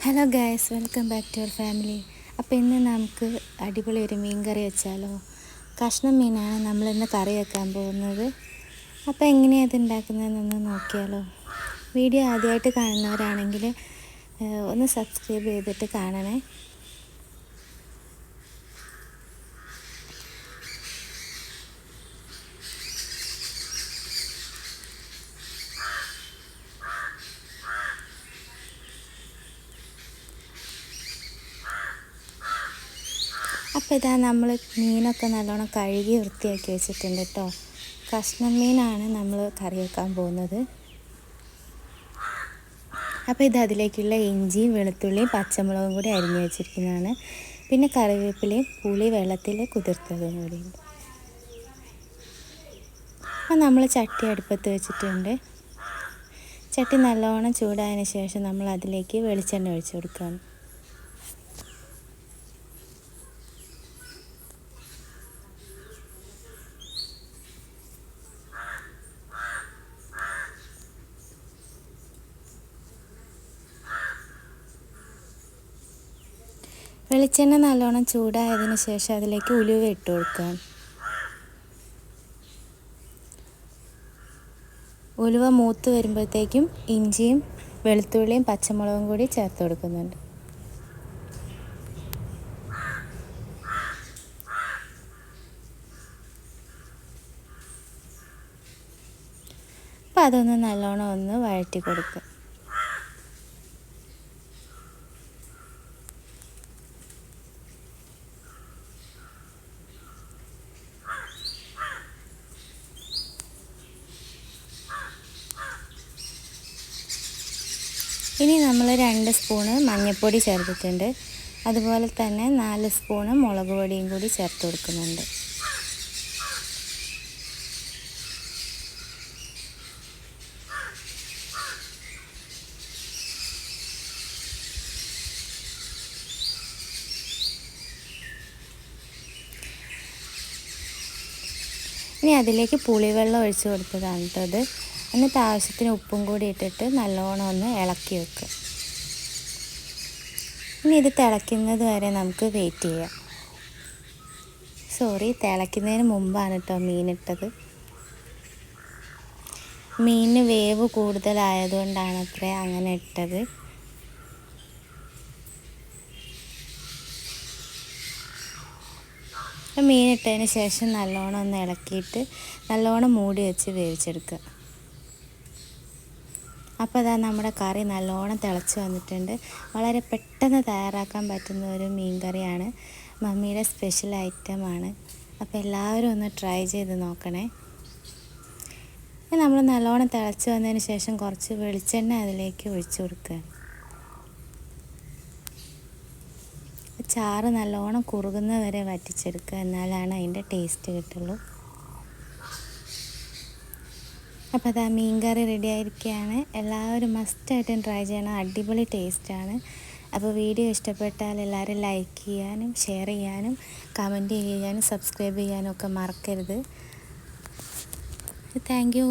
Hello guys, welcome back to our family. അപ്പോൾ ഇന്ന് നമുക്ക് അടിപൊളി ഒരു മീൻ കറി വെച്ചാലോ. കഷ്ണം മീനാണ് നമ്മളിന്ന് കറി വെക്കാൻ പോകുന്നത്. അപ്പോൾ എങ്ങനെയാണ് അത് ഉണ്ടാക്കുന്നതെന്നൊന്ന് നോക്കിയാലോ. വീഡിയോ ആദ്യമായിട്ട് കാണുന്നവരാണെങ്കിൽ ഒന്ന് സബ്സ്ക്രൈബ് ചെയ്തിട്ട് കാണണേ. അപ്പോൾ ഇതാ നമ്മൾ മീനൊക്കെ നല്ലോണം കഴുകി വൃത്തിയാക്കി വെച്ചിട്ടുണ്ട് കേട്ടോ. കഷ്ണം മീനാണ് നമ്മൾ കറി വെക്കാൻ പോകുന്നത്. അപ്പോൾ ഇത് അതിലേക്കുള്ള ഇഞ്ചിയും വെളുത്തുള്ളിയും പച്ചമുളകും കൂടി അരിഞ്ഞു വെച്ചിരിക്കുന്നതാണ്. പിന്നെ കറിവേപ്പിലയും പുളി വെള്ളത്തിൽ കുതിർത്തതും കൂടിയുണ്ട്. അപ്പോൾ നമ്മൾ ചട്ടി അടുപ്പത്ത് വെച്ചിട്ടുണ്ട്. ചട്ടി നല്ലോണം ചൂടായതിന് ശേഷം നമ്മൾ അതിലേക്ക് വെളിച്ചെണ്ണ ഒഴിച്ച് കൊടുക്കുകയാണ്. വെളിച്ചെണ്ണ നല്ലോണം ചൂടായതിന് ശേഷം അതിലേക്ക് ഉലുവ ഇട്ട് കൊടുക്കാം. ഉലുവ മൂത്ത് വരുമ്പോഴത്തേക്കും ഇഞ്ചിയും വെളുത്തുള്ളിയും പച്ചമുളകും കൂടി ചേർത്ത് കൊടുക്കുന്നുണ്ട്. അപ്പോൾ അതൊന്ന് നല്ലോണം ഒന്ന് വഴറ്റി കൊടുക്കുക. ഇനി നമ്മൾ 2 സ്പൂണ് മഞ്ഞൾപ്പൊടി ചേർത്തിട്ടുണ്ട്. അതുപോലെ തന്നെ 4 സ്പൂണ് മുളക് പൊടിയും കൂടി ചേർത്ത് കൊടുക്കുന്നുണ്ട്. ഇനി അതിലേക്ക് പുളിവെള്ളം ഒഴിച്ച് കൊടുത്തതാണ് കേട്ടോ. എന്നിട്ട് ആവശ്യത്തിന് ഉപ്പും കൂടി ഇട്ടിട്ട് നല്ലോണം ഒന്ന് ഇളക്കി വെക്കുക. ഇനി ഇത് തിളയ്ക്കുന്നത് വരെ നമുക്ക് വെയിറ്റ് ചെയ്യാം. തിളയ്ക്കുന്നതിന് മുമ്പാണ് കേട്ടോ മീനിട്ടത്. മീനിന് വേവ് കൂടുതലായതുകൊണ്ടാണ് അത്ര അങ്ങനെ ഇട്ടത്. മീനിട്ടതിന് ശേഷം നല്ലോണം ഒന്ന് ഇളക്കിയിട്ട് നല്ലോണം മൂടി വെച്ച് വേവിച്ചെടുക്കുക. അപ്പോൾ അതാ നമ്മുടെ കറി നല്ലോണം തിളച്ച് വന്നിട്ടുണ്ട്. വളരെ പെട്ടെന്ന് തയ്യാറാക്കാൻ പറ്റുന്ന ഒരു മീൻ കറിയാണ്. മമ്മിയുടെ സ്പെഷ്യൽ ഐറ്റമാണ്. അപ്പോൾ എല്ലാവരും ഒന്ന് ട്രൈ ചെയ്ത് നോക്കണേ. നമ്മൾ നല്ലോണം തിളച്ച് വന്നതിന് ശേഷം കുറച്ച് വെളിച്ചെണ്ണ അതിലേക്ക് ഒഴിച്ചു കൊടുക്കുക. ചാറ് നല്ലോണം കുറുകുന്ന വരെ വറ്റിച്ചെടുക്കുക, എന്നാലാണ് അതിൻ്റെ ടേസ്റ്റ് കിട്ടുള്ളൂ. അപ്പോൾ അതാ മീൻ കറി റെഡി ആയിരിക്കുകയാണ്. എല്ലാവരും മസ്റ്റായിട്ടും ട്രൈ ചെയ്യണം. അടിപൊളി ടേസ്റ്റാണ്. അപ്പോൾ വീഡിയോ ഇഷ്ടപ്പെട്ടാൽ എല്ലാവരും ലൈക്ക് ചെയ്യാനും ഷെയർ ചെയ്യാനും കമൻറ്റ് ചെയ്യാനും സബ്സ്ക്രൈബ് ചെയ്യാനും ഒക്കെ മറക്കരുത്. Thank you.